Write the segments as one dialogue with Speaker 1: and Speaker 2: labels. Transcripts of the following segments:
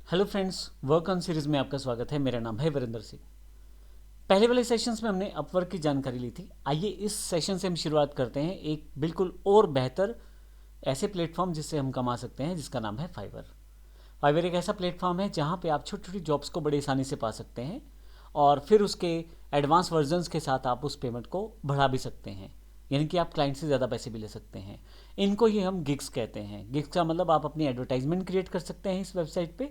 Speaker 1: Hello friends, work on series में आपका स्वागत है। मेरा नाम है वीरेंद्र सिंह। पहले वाले सेशंस में हमने अपवर्क की जानकारी ली थी। आइए इस सेशन से हम शुरुआत करते हैं एक बिल्कुल और बेहतर ऐसे प्लेटफॉर्म जिससे हम कमा सकते हैं, जिसका नाम है फाइवर। फाइवर एक ऐसा प्लेटफॉर्म है जहां पे आप छोटी छोटी जॉब्स को बड़ी आसानी से पा सकते हैं और फिर उसके एडवांस वर्जन्स के साथ आप उस पेमेंट को बढ़ा भी सकते हैं। यानी कि आप क्लाइंट से ज़्यादा पैसे भी ले सकते हैं। इनको ही हम गिग्स कहते हैं। गिग्स का मतलब आप अपनी एडवर्टाइजमेंट क्रिएट कर सकते हैं इस वेबसाइट पे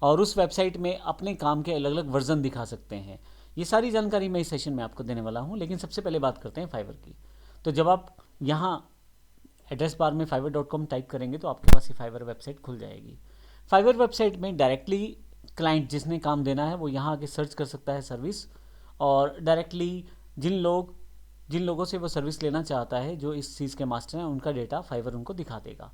Speaker 1: और उस वेबसाइट में अपने काम के अलग अलग वर्जन दिखा सकते हैं। ये सारी जानकारी मैं इस सेशन में आपको देने वाला हूँ, लेकिन सबसे पहले बात करते हैं फाइवर की। तो जब आप यहाँ एड्रेस बार में fiverr.com टाइप करेंगे तो आपके पास ये फाइवर वेबसाइट खुल जाएगी। फाइवर वेबसाइट में डायरेक्टली क्लाइंट जिसने काम देना है वो यहाँ आके सर्च कर सकता है सर्विस, और डायरेक्टली जिन लोगों से वो सर्विस लेना चाहता है, जो इस चीज़ के मास्टर हैं, उनका डेटा फाइवर उनको दिखा देगा।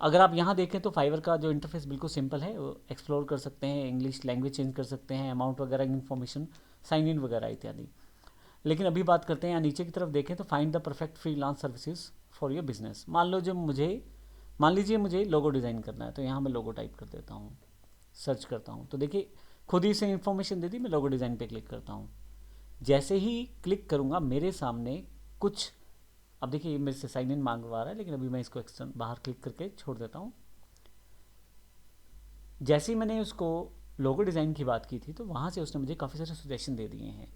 Speaker 1: अगर आप यहाँ देखें तो फाइवर का जो इंटरफेस बिल्कुल सिंपल है। वो एक्सप्लोर कर सकते हैं, इंग्लिश लैंग्वेज चेंज कर सकते हैं, अमाउंट वगैरह की इन्फॉर्मेशन, साइन इन वगैरह इत्यादि। लेकिन अभी बात करते हैं यहाँ नीचे की तरफ देखें तो find the perfect freelance services for your business. मान लीजिए मुझे लोगो डिज़ाइन करना है, तो यहाँ मैं लोगो टाइप कर देता हूँ, सर्च करता हूँ, तो देखिए खुद ही से इन्फॉर्मेशन दे दी। मैं लोगो डिज़ाइन पे क्लिक करता हूँ। जैसे ही क्लिक करूँगा मेरे सामने कुछ, अब देखिए मेरे से साइन इन मांगवा रहा है, लेकिन अभी मैं इसको एक्सटर्न बाहर क्लिक करके छोड़ देता हूँ। जैसे ही मैंने उसको लोगो डिज़ाइन की बात की थी तो वहाँ से उसने मुझे काफ़ी सारे सजेशन दे दिए हैं।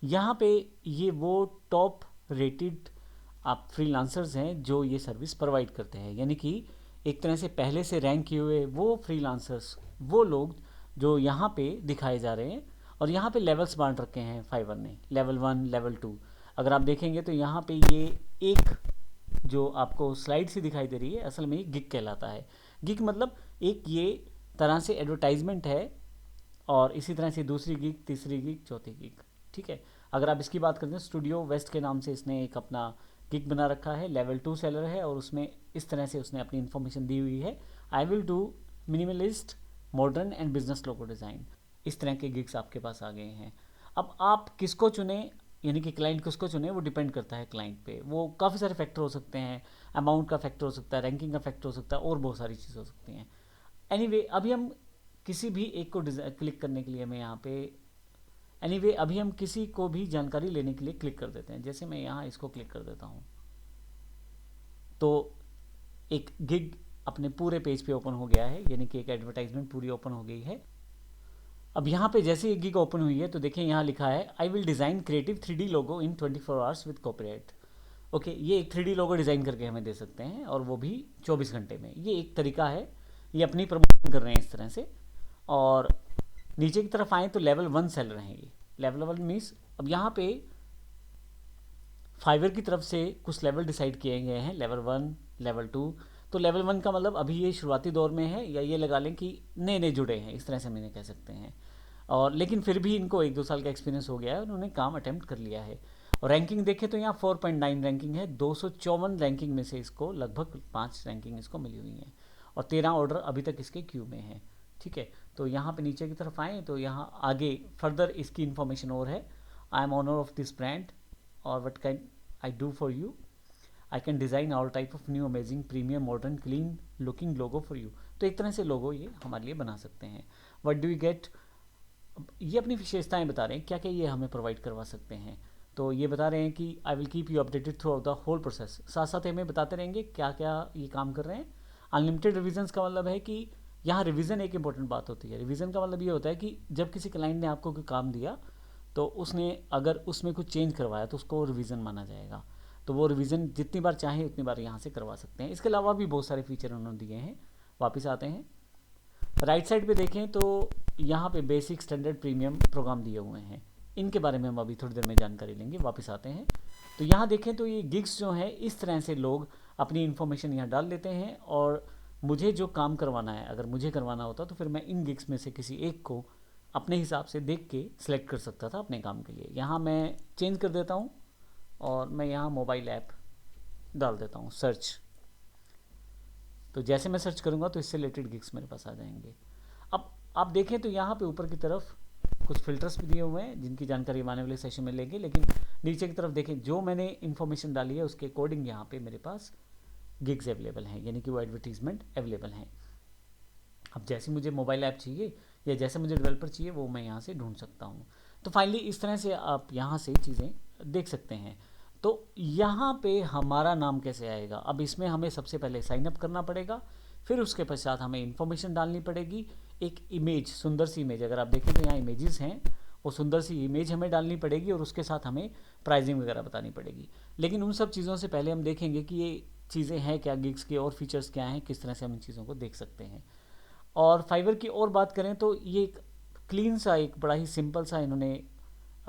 Speaker 1: यहाँ पे ये वो टॉप रेटेड आप फ्रीलांसर्स हैं जो ये सर्विस प्रोवाइड करते हैं। यानी कि एक तरह से पहले से रैंक किए हुए वो फ्रीलांसर्स, वो लोग जो यहाँ पे दिखाए जा रहे हैं। और यहाँ पे लेवल्स बांट रखे हैं फाइवर ने, लेवल 1, लेवल 2। अगर आप देखेंगे तो यहाँ पे ये एक जो आपको स्लाइड सी दिखाई दे रही है, असल में ये गिग कहलाता है। गिग मतलब एक ये तरह से एडवर्टाइजमेंट है, और इसी तरह से दूसरी गिग, तीसरी गिग, चौथी गिग। ठीक है। अगर आप इसकी बात करते हैं, स्टूडियो वेस्ट के नाम से इसने एक अपना गिग बना रखा है, लेवल 2 सेलर है, और उसमें इस तरह से उसने अपनी इन्फॉर्मेशन दी हुई है। I will do minimalist modern and business logo design. इस तरह के गिग्स आपके पास आ गए हैं। अब आप किसको चुने, यानी कि क्लाइंट किसको चुने, वो डिपेंड करता है क्लाइंट पे। वो काफ़ी सारे फैक्टर हो सकते हैं। अमाउंट का फैक्टर हो सकता है, रैंकिंग का फैक्टर हो सकता है, और बहुत सारी चीज़ हो सकती हैं। अभी हम किसी भी एक को क्लिक करने के लिए मैं यहाँ पे अभी हम किसी को भी जानकारी लेने के लिए क्लिक कर देते हैं। जैसे मैं यहाँ इसको क्लिक कर देता हूँ तो एक गिग अपने पूरे पेज पे ओपन हो गया है, यानी कि एक एडवर्टाइजमेंट पूरी ओपन हो गई है। अब यहाँ पे जैसे ही गिग ओपन हुई है तो देखिए यहाँ लिखा है I will design creative 3D logo in 24 hours with copyright. Okay, ये एक 3D लोगो डिज़ाइन करके हमें दे सकते हैं, और वो भी 24 घंटे में। ये एक तरीका है, ये अपनी प्रमोशन कर रहे हैं इस तरह से। और नीचे की तरफ आए तो लेवल 1 सेलर हैं ये। लेवल 1 मीन्स अब यहाँ पे फाइवर की तरफ से कुछ लेवल डिसाइड किए गए हैं, लेवल 1, लेवल 2। तो लेवल 1 का मतलब अभी ये शुरुआती दौर में है, या ये लगा लें कि नए नए जुड़े हैं, इस तरह से मैंने कह सकते हैं। और लेकिन फिर भी इनको 1-2 साल का एक्सपीरियंस हो गया है, उन्होंने काम अटेम्प्ट कर लिया है। और रैंकिंग देखें तो यहाँ 4.9 रैंकिंग है। 254 रैंकिंग में से इसको लगभग 5 रैंकिंग इसको मिली हुई हैं, और 13 ऑर्डर अभी तक इसके क्यू में हैं। ठीक है। तो यहाँ पे नीचे की तरफ आएँ तो यहाँ आगे फर्दर इसकी इन्फॉर्मेशन और है। I am owner of this brand, और what can I do for you. I can design all type of new amazing premium modern clean looking logo for you. तो एक तरह से लोगो ये हमारे लिए बना सकते हैं। वट डू यू गेट, ये अपनी विशेषताएं बता रहे हैं, क्या क्या ये हमें प्रोवाइड करवा सकते हैं। तो ये बता रहे हैं कि I will keep you updated throughout the whole process. साथ साथ हमें बताते रहेंगे क्या क्या ये काम कर रहे हैं। अनलिमिटेड रिविजन्स का मतलब है कि यहाँ रिवीजन एक इंपॉर्टेंट बात होती है। रिवीजन का मतलब ये होता है कि जब किसी क्लाइंट ने आपको कोई काम दिया तो उसने अगर उसमें कुछ चेंज करवाया तो उसको रिवीजन माना जाएगा। तो वो रिवीजन जितनी बार चाहें उतनी बार यहाँ से करवा सकते हैं। इसके अलावा भी बहुत सारे फीचर उन्होंने दिए हैं। वापस आते हैं, राइट साइड पे देखें तो यहाँ पे बेसिक, स्टैंडर्ड, प्रीमियम प्रोग्राम दिए हुए हैं। इनके बारे में हम अभी थोड़ी देर में जानकारी लेंगे। वापस आते हैं तो यहाँ देखें तो ये गिग्स जो हैं, इस तरह से लोग अपनी इन्फॉर्मेशन यहाँ डाल देते हैं, और मुझे जो काम करवाना है, अगर मुझे करवाना होता तो फिर मैं इन गिग्स में से किसी एक को अपने हिसाब से देख के सिलेक्ट कर सकता था अपने काम के लिए। यहाँ मैं चेंज कर देता हूँ, और मैं यहाँ मोबाइल ऐप डाल देता हूँ सर्च। तो जैसे मैं सर्च करूँगा तो इससे रिलेटेड गिग्स मेरे पास आ जाएंगे। अब आप देखें तो यहाँ पे ऊपर की तरफ कुछ फिल्टर्स भी दिए हुए हैं, जिनकी जानकारी हम आने वाले सेशन में लेंगे। लेकिन नीचे की तरफ देखें, जो मैंने इन्फॉर्मेशन डाली है उसके अकॉर्डिंग यहाँ पे मेरे पास गिग्स अवेलेबल हैं, यानी कि वो एडवर्टीजमेंट अवेलेबल हैं। अब जैसे मुझे मोबाइल ऐप चाहिए या जैसे मुझे डेवलपर चाहिए वो मैं यहाँ से ढूंढ सकता हूँ। तो फाइनली इस तरह से आप यहाँ से चीज़ें देख सकते हैं। तो यहाँ पे हमारा नाम कैसे आएगा, अब इसमें हमें सबसे पहले साइन अप करना पड़ेगा, फिर उसके पश्चात हमें इन्फॉर्मेशन डालनी पड़ेगी। एक इमेज, सुंदर सी इमेज, अगर आप देखें तो यहाँ इमेजेस हैं, वो सुंदर सी इमेज हमें डालनी पड़ेगी और उसके साथ हमें प्राइसिंग वगैरह बतानी पड़ेगी। लेकिन उन सब चीज़ों से पहले हम देखेंगे कि ये चीज़ें हैं क्या, गिग्स के और फीचर्स क्या हैं, किस तरह से हम इन चीज़ों को देख सकते हैं। और फाइवर की और बात करें तो ये एक क्लीन सा, एक बड़ा ही सिंपल सा इन्होंने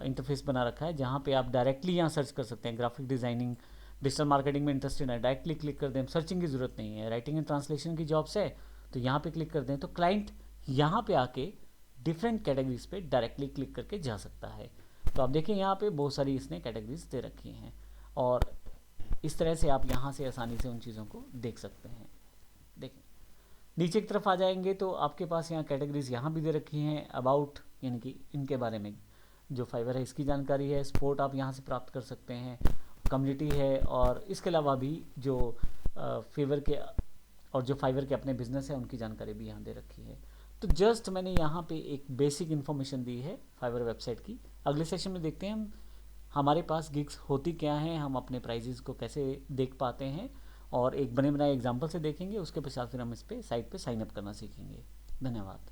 Speaker 1: इंटरफेस बना रखा है, जहाँ पे आप डायरेक्टली यहाँ सर्च कर सकते हैं। ग्राफिक डिज़ाइनिंग, डिजिटल मार्केटिंग में इंटरेस्टेड है, डायरेक्टली क्लिक कर दें, सर्चिंग की ज़रूरत नहीं है। राइटिंग एंड ट्रांसलेशन की जॉब्स है तो यहाँ पे क्लिक कर दें तो क्लाइंट यहाँ पे आके डिफरेंट कैटेगरीज पे डायरेक्टली क्लिक करके जा सकता है। तो आप देखें यहाँ पे बहुत सारी इसने कैटेगरीज दे रखी हैं और इस तरह से आप यहाँ से आसानी से उन चीज़ों को देख सकते हैं। देखें नीचे की तरफ आ जाएंगे तो आपके पास यहाँ कैटेगरीज यहाँ भी दे रखी हैं। अबाउट यानी कि इनके बारे में जो फाइवर है इसकी जानकारी है। सपोर्ट आप यहाँ से प्राप्त कर सकते हैं। कम्युनिटी है और इसके अलावा भी जो फेवर के और जो फाइवर के अपने बिजनेस है उनकी जानकारी भी यहाँ दे रखी है। तो जस्ट मैंने यहाँ पे एक बेसिक इन्फॉर्मेशन दी है फाइवर वेबसाइट की। अगले सेशन में देखते हैं हम हमारे पास गिग्स होती क्या हैं, हम अपने प्राइजेस को कैसे देख पाते हैं और एक बने बनाए एग्जाम्पल से देखेंगे। उसके पश्चात फिर हम इस पे साइट पे साइन अप करना सीखेंगे। धन्यवाद।